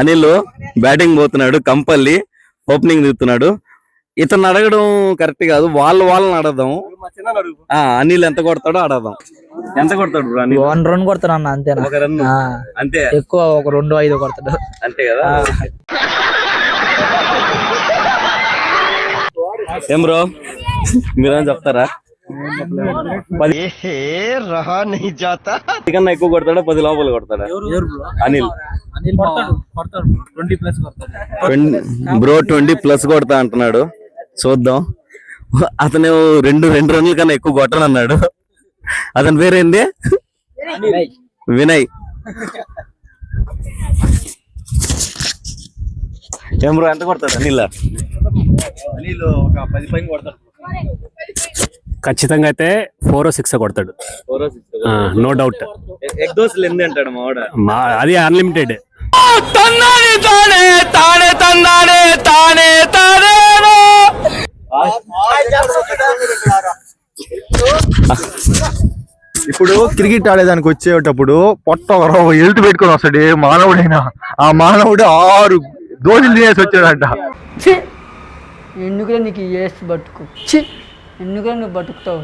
Anil batting పోతున్నాడు, Kampalli opening దిగుతున్నాడు. ఇతను అడగడం కరెక్ట్ కాదు, వాళ్ళని అడగదాం. అనిల్ ఎంత కొడతాడో అడగదాం. ఎంత కొడతాడు బ్రో? 1 రన్ కొడతాడు అన్న, అంతేనా? ఒక రన్ అంతే, ఎక్కువ ఒక 2-5 కొడతాడు అంతే కదా. ఏం బ్రో మీరేం చెప్తారా? 10 కన్నా ఎక్కువ కొడతాడా, 10 లోపల కొడతాడా? అనిల్ బ్రో 20+ కొడతా అంటున్నాడు, చూద్దాం. అతను 2 రన్ల కన్నా ఎక్కువ కొట్టను అన్నాడు. అతని పేరేంది? వినయ్. ఏం బ్రో ఎంత కొడతాడు అనిల్? అనిల్ ఒక 10 పైన కొడతాడు ఖచ్చితంగా. అయితే 4 or 6 కొడతాడు, నో డౌట్. ఎగ్ దోశలు ఎన్ని అంటాడు మా అది అన్లిమిటెడ్. ఇప్పుడు క్రికెట్ ఆడేదానికి వచ్చేటప్పుడు పొట్ట ఎల్తు పెట్టుకొని వస్తాడు ఏ మానవుడైనా. ఆ మానవుడు 6 దోశలు తినేసి వచ్చాడంట. ఎందుకులే నీకు వేసి బతుకు, ఎందుకులే నువ్వు బతుకుతావు.